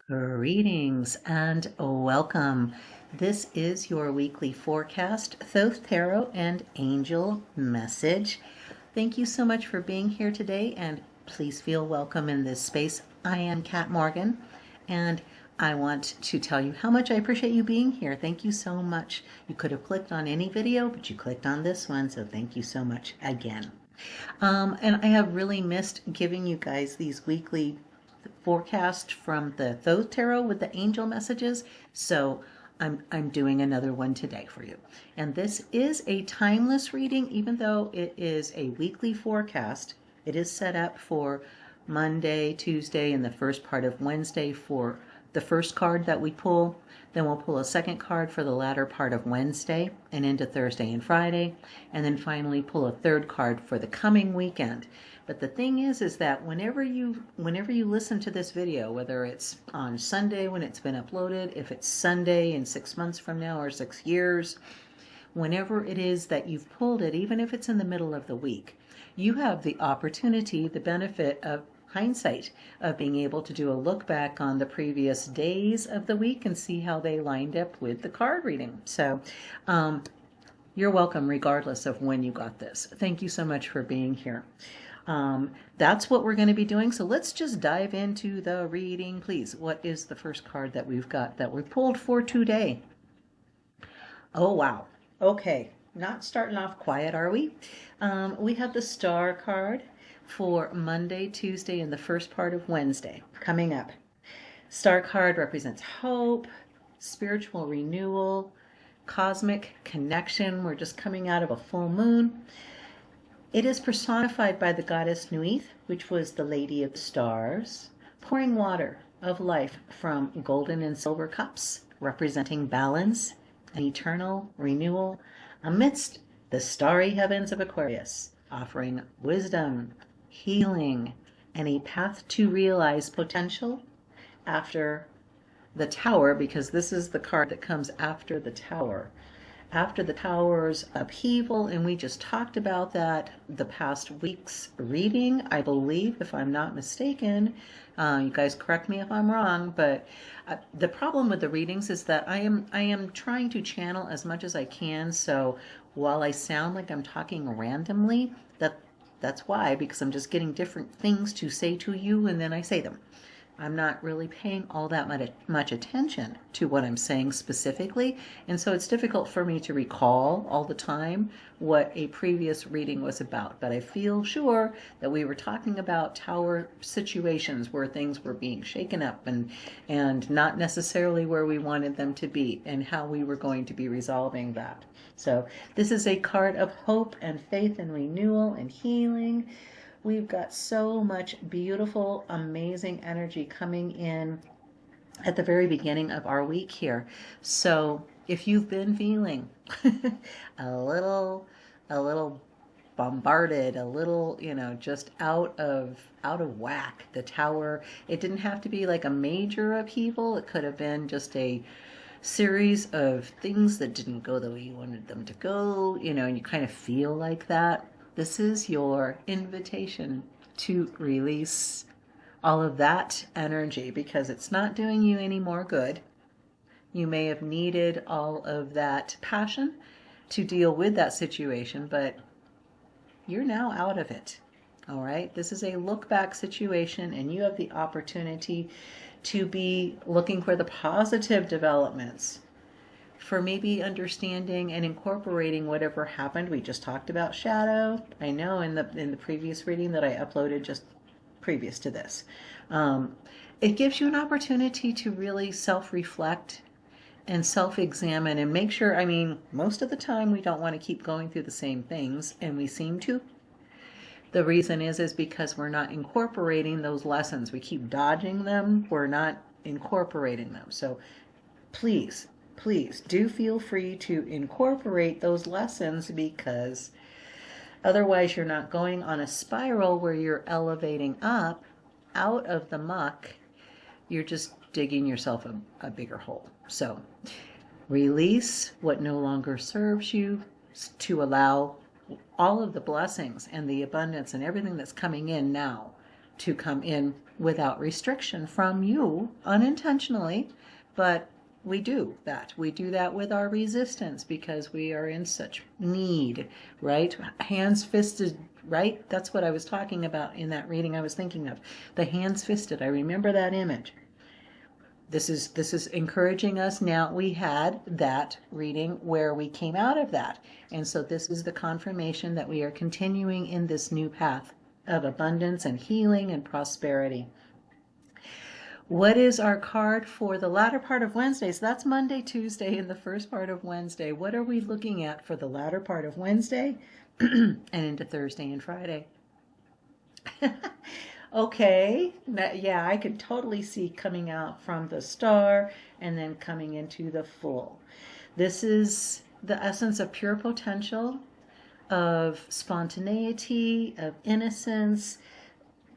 Greetings and welcome. This is your weekly forecast, Thoth Tarot and Angel Message. Thank you so much for being here today, and please feel welcome in this space. I am Kat Morgan, and I want to tell you how much I appreciate you being here. Thank you so much. You could have clicked on any video, but you clicked on this one, so thank you so much again. And I have really missed giving you guys these weekly forecast from the Thoth Tarot with the angel messages. So I'm doing another one today for you. And this is a timeless reading, even though it is a weekly forecast. It is set up for Monday, Tuesday, and the first part of Wednesday for the first card that we pull. Then we'll pull a second card for the latter part of Wednesday and into Thursday and Friday. And then finally pull a third card for the coming weekend. But the thing is that whenever you listen to this video, whether it's on Sunday when it's been uploaded, if it's Sunday in 6 months from now or 6 years, whenever it is that you've pulled it, even if it's in the middle of the week, you have the opportunity, the benefit of hindsight, of being able to do a look back on the previous days of the week and see how they lined up with the card reading. So you're welcome regardless of when you got this. Thank you so much for being here. That's what we're going to be doing. So let's just dive into the reading, please. What is the first card that we've got that we pulled for today? Oh, wow. Okay. Not starting off quiet, are we? We have the Star card for Monday, Tuesday, and the first part of Wednesday coming up. Star card represents hope, spiritual renewal, cosmic connection. We're just coming out of a full moon. It is personified by the goddess Nuith, which was the Lady of the Stars, pouring water of life from golden and silver cups, representing balance and eternal renewal amidst the starry heavens of Aquarius, offering wisdom, healing, and a path to realize potential after the Tower, because this is the card that comes after the Tower. After the Tower's upheaval, and we just talked about that the past week's reading, I believe, if I'm not mistaken. You guys correct me if I'm wrong, but the problem with the readings is that I am trying to channel as much as I can. So while I sound like I'm talking randomly, that's why, because I'm just getting different things to say to you, and then I say them. I'm not really paying all that much attention to what I'm saying specifically, and so it's difficult for me to recall all the time what a previous reading was about. But I feel sure that we were talking about Tower situations where things were being shaken up and not necessarily where we wanted them to be, and how we were going to be resolving that. So this is a card of hope and faith and renewal and healing. We've got so much beautiful, amazing energy coming in at the very beginning of our week here. So if you've been feeling a little bombarded, a little, just out of whack, the Tower, it didn't have to be like a major upheaval. It could have been just a series of things that didn't go the way you wanted them to go, and you kind of feel like that. This is your invitation to release all of that energy, because it's not doing you any more good. You may have needed all of that passion to deal with that situation, but you're now out of it. All right? This is a look back situation, and you have the opportunity to be looking for the positive developments, for maybe understanding and incorporating whatever happened. We just talked about shadow. I know in the previous reading that I uploaded just previous to this. It gives you an opportunity to really self-reflect and self-examine and make sure, most of the time we don't want to keep going through the same things, and we seem to. The reason is because we're not incorporating those lessons. We keep dodging them. We're not incorporating them. So please do feel free to incorporate those lessons, because otherwise you're not going on a spiral where you're elevating up out of the muck. You're just digging yourself a bigger hole. So release what no longer serves you to allow all of the blessings and the abundance and everything that's coming in now to come in without restriction from you unintentionally, but we do that. We do that with our resistance because we are in such need, right? Hands fisted, right? That's what I was talking about in that reading I was thinking of. The hands fisted. I remember that image. This is encouraging us. Now we had that reading where we came out of that. And so this is the confirmation that we are continuing in this new path of abundance and healing and prosperity. What is our card for the latter part of Wednesday? So that's Monday, Tuesday, and the first part of Wednesday. What are we looking at for the latter part of Wednesday and into Thursday and Friday? Okay, yeah, I could totally see coming out from the star and then coming into the full. This is the essence of pure potential, of spontaneity, of innocence.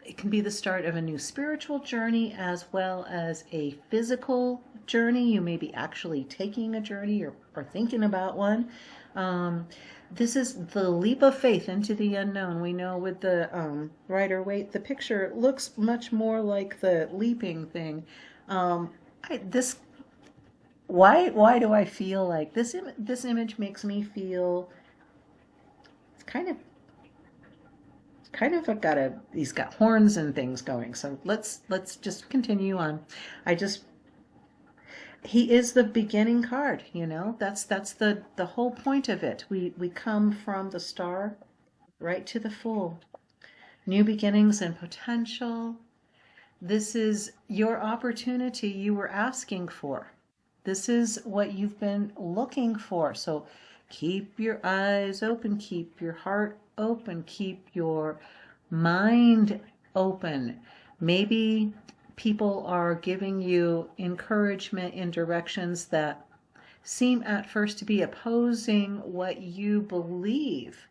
It can be the start of a new spiritual journey as well as a physical journey. You may be actually taking a journey or thinking about one. This is the leap of faith into the unknown. We know with the Rider-Waite, the picture looks much more like the leaping thing. Why do I feel like this image makes me feel kind of he's got horns and things going. So let's just continue on. He is the beginning card, you know. That's the whole point of it. We come from the star right to the full. New beginnings and potential. This is your opportunity you were asking for. This is what you've been looking for. So keep your eyes open, keep your heart open, keep your mind open. Maybe people are giving you encouragement in directions that seem at first to be opposing what you believe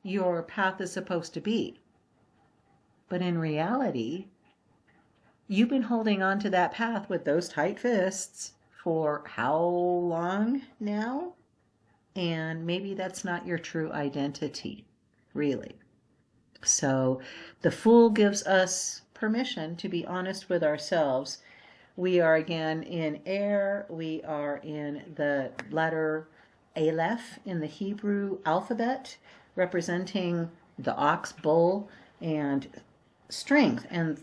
your path is supposed to be. But in reality, you've been holding on to that path with those tight fists for how long now? And maybe that's not your true identity, really. So the Fool gives us permission to be honest with ourselves. We are again in air. We are in the letter Aleph in the Hebrew alphabet, representing the ox, bull, and strength. And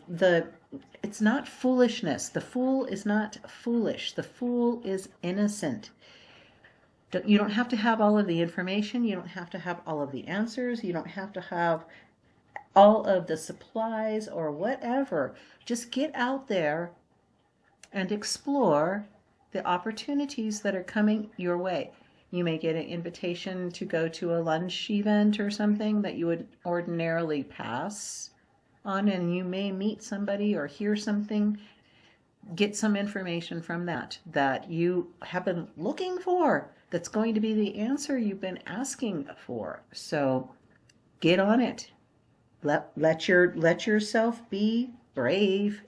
it's not foolishness. The Fool is not foolish. The Fool is innocent. You don't have to have all of the information. You don't have to have all of the answers. You don't have to have all of the supplies or whatever. Just get out there and explore the opportunities that are coming your way. You may get an invitation to go to a lunch event or something that you would ordinarily pass on, and you may meet somebody or hear something, get some information from that you have been looking for, that's going to be the answer you've been asking for. So get on it. Let yourself be brave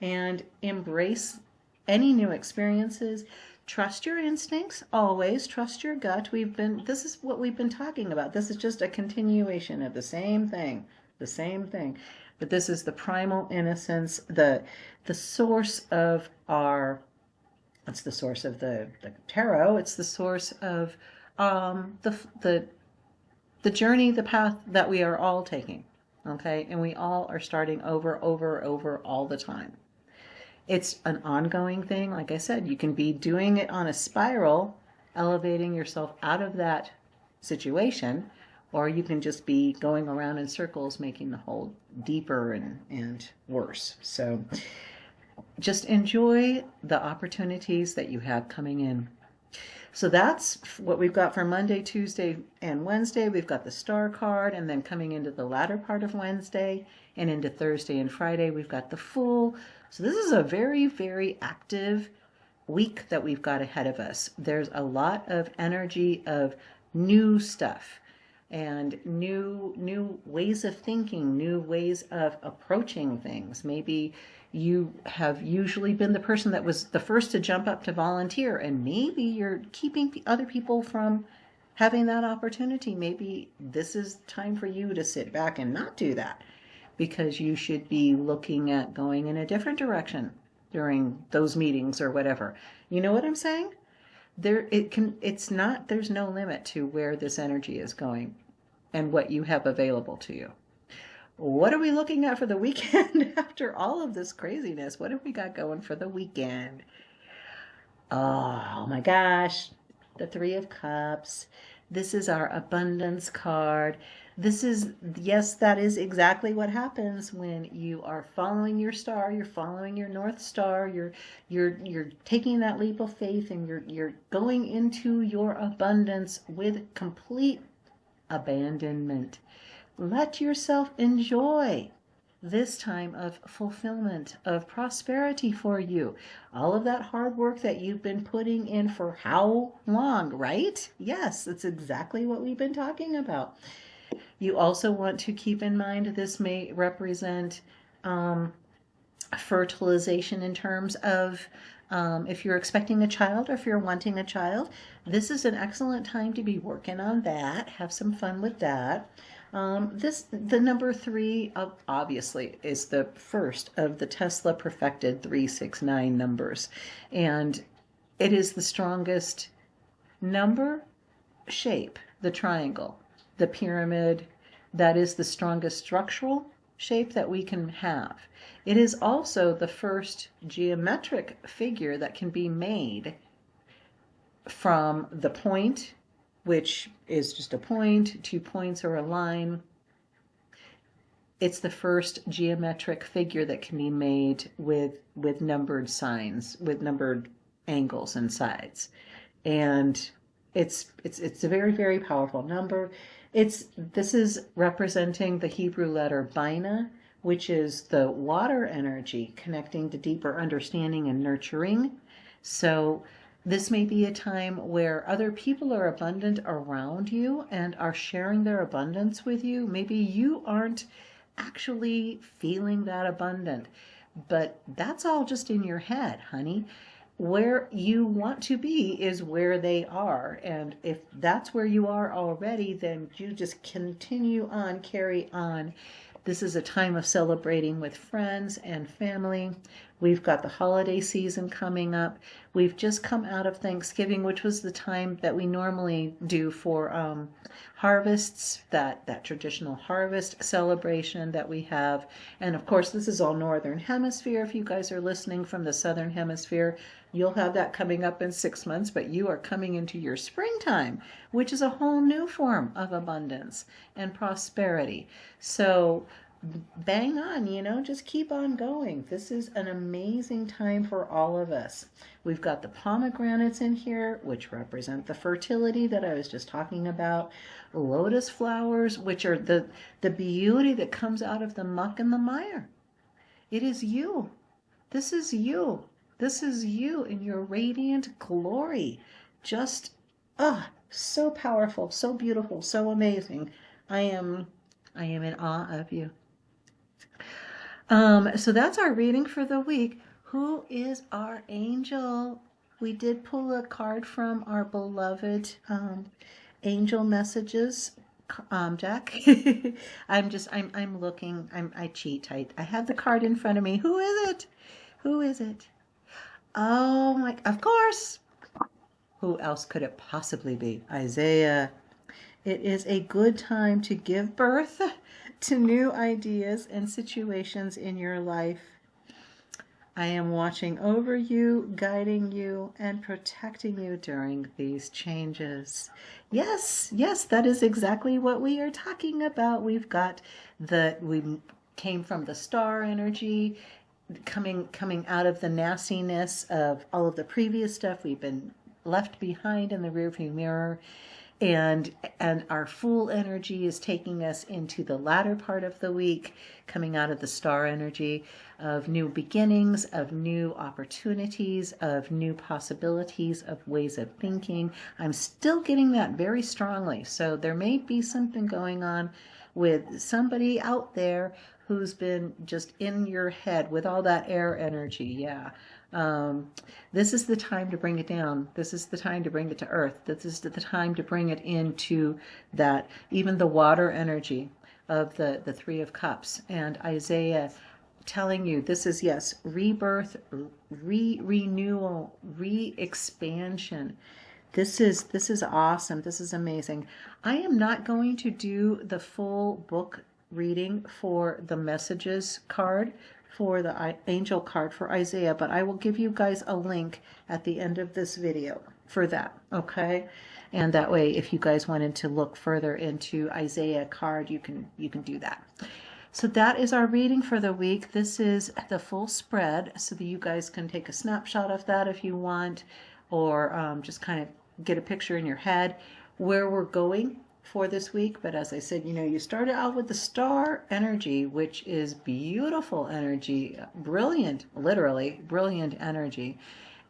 and embrace any new experiences. Trust your instincts, always trust your gut. This is what we've been talking about. This is just a continuation of the same thing. But this is the primal innocence, the source of it's the source of the tarot. It's the source of the journey, the path that we are all taking. Okay, and we all are starting over all the time. It's an ongoing thing. Like I said, you can be doing it on a spiral, elevating yourself out of that situation, or you can just be going around in circles, making the hole deeper and worse. So just enjoy the opportunities that you have coming in. So that's what we've got for Monday, Tuesday, and Wednesday. We've got the star card, and then coming into the latter part of Wednesday and into Thursday and Friday, we've got the Fool. So this is a very, very active week that we've got ahead of us. There's a lot of energy of new stuff and new ways of thinking, new ways of approaching things. Maybe you have usually been the person that was the first to jump up to volunteer, and maybe you're keeping other people from having that opportunity. Maybe this is time for you to sit back and not do that, because you should be looking at going in a different direction during those meetings or whatever. You know what I'm saying? There's no limit to where this energy is going and what you have available to you. What are we looking at for the weekend after all of this craziness? What have we got going for the weekend? Oh my gosh, the Three of Cups. This is our abundance card. Yes, that is exactly what happens when you are following your star, you're following your North Star, you're taking that leap of faith, and you're going into your abundance with complete abandonment. Let yourself enjoy this time of fulfillment, of prosperity for you. All of that hard work that you've been putting in for how long, right? Yes, that's exactly what we've been talking about. You also want to keep in mind this may represent fertilization in terms of if you're expecting a child or if you're wanting a child. This is an excellent time to be working on that. Have some fun with that. The number 3 obviously is the first of the Tesla perfected 369 numbers, and it is the strongest number shape, the triangle, the pyramid. That is the strongest structural shape that we can have. It is also the first geometric figure that can be made from the point, which is just a point, 2 points, or a line. It's the first geometric figure that can be made with numbered signs, with numbered angles and sides. And it's a very, very powerful number. This is representing the Hebrew letter Bina, which is the water energy connecting to deeper understanding and nurturing. So this may be a time where other people are abundant around you and are sharing their abundance with you. Maybe you aren't actually feeling that abundant, but that's all just in your head, honey. Where you want to be is where they are. And if that's where you are already, then you just continue on, carry on. This is a time of celebrating with friends and family. We've got the holiday season coming up. We've just come out of Thanksgiving, which was the time that we normally do for harvests, that traditional harvest celebration that we have. And of course, this is all Northern Hemisphere. If you guys are listening from the Southern Hemisphere, you'll have that coming up in 6 months, but you are coming into your springtime, which is a whole new form of abundance and prosperity. So bang on, just keep on going. This is an amazing time for all of us. We've got the pomegranates in here, which represent the fertility that I was just talking about. Lotus flowers, which are the beauty that comes out of the muck and the mire. It is you. This is you. This is you in your radiant glory. Just, so powerful, so beautiful, so amazing. I am in awe of you. So that's our reading for the week. Who is our angel? We did pull a card from our beloved angel messages deck. I'm looking. I cheat. I have the card in front of me. Who is it? Who is it? Oh my! Of course. Who else could it possibly be? Isaiah. It is a good time to give birth to new ideas and situations in your life. I am watching over you, guiding you, and protecting you during these changes. Yes, that is exactly what we are talking about. We came from the star energy, coming out of the nastiness of all of the previous stuff we've been left behind in the rearview mirror. And our Fool energy is taking us into the latter part of the week, coming out of the star energy of new beginnings, of new opportunities, of new possibilities, of ways of thinking. I'm still getting that very strongly. So there may be something going on with somebody out there who's been just in your head with all that air energy. Yeah. This is the time to bring it down. This is the time to bring it to earth. This is the time to bring it into that, even the water energy of the Three of Cups, and Isaiah telling you this is, yes, rebirth, renewal, re-expansion. This is awesome. This is amazing. I am not going to do the full book reading for the messages card, for the angel card for Isaiah, but I will give you guys a link at the end of this video for that, okay? And that way, if you guys wanted to look further into Isaiah card, you can do that. So that is our reading for the week. This is the full spread, so that you guys can take a snapshot of that if you want, or just kind of get a picture in your head where we're going for this week. But as I said, you started out with the star energy, which is beautiful energy, brilliant, literally brilliant energy.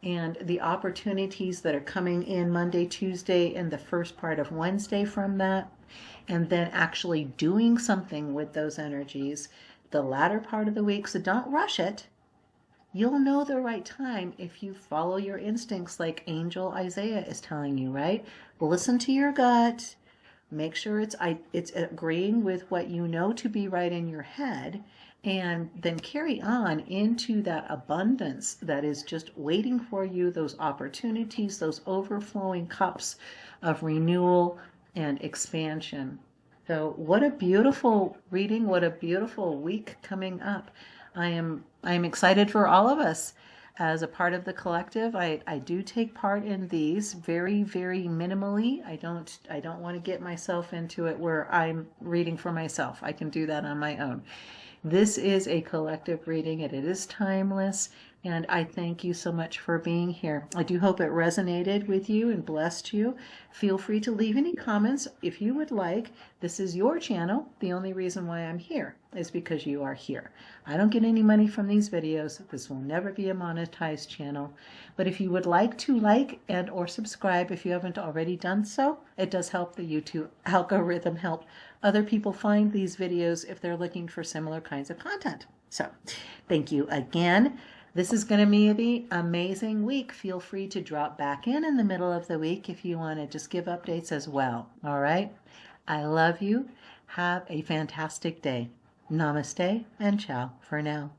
And the opportunities that are coming in Monday, Tuesday, and the first part of Wednesday from that, and then actually doing something with those energies the latter part of the week. So don't rush it. You'll know the right time if you follow your instincts like Angel Isaiah is telling you, right? Listen to your gut. Make sure it's agreeing with what you know to be right in your head, and then carry on into that abundance that is just waiting for you, those opportunities, those overflowing cups of renewal and expansion. So what a beautiful reading, what a beautiful week coming up. I am excited for all of us. As a part of the collective, I do take part in these very, very minimally. I don't want to get myself into it where I'm reading for myself. I can do that on my own. This is a collective reading, and it is timeless, and I thank you so much for being here. I do hope it resonated with you and blessed you. Feel free to leave any comments if you would like. This is your channel. The only reason why I'm here is because you are here. I don't get any money from these videos. This will never be a monetized channel. But if you would like to like and or subscribe if you haven't already done so, it does help the YouTube algorithm, help other people find these videos if they're looking for similar kinds of content. So thank you again. This is going to be an amazing week. Feel free to drop back in the middle of the week if you want to just give updates as well. All right. I love you. Have a fantastic day. Namaste and ciao for now.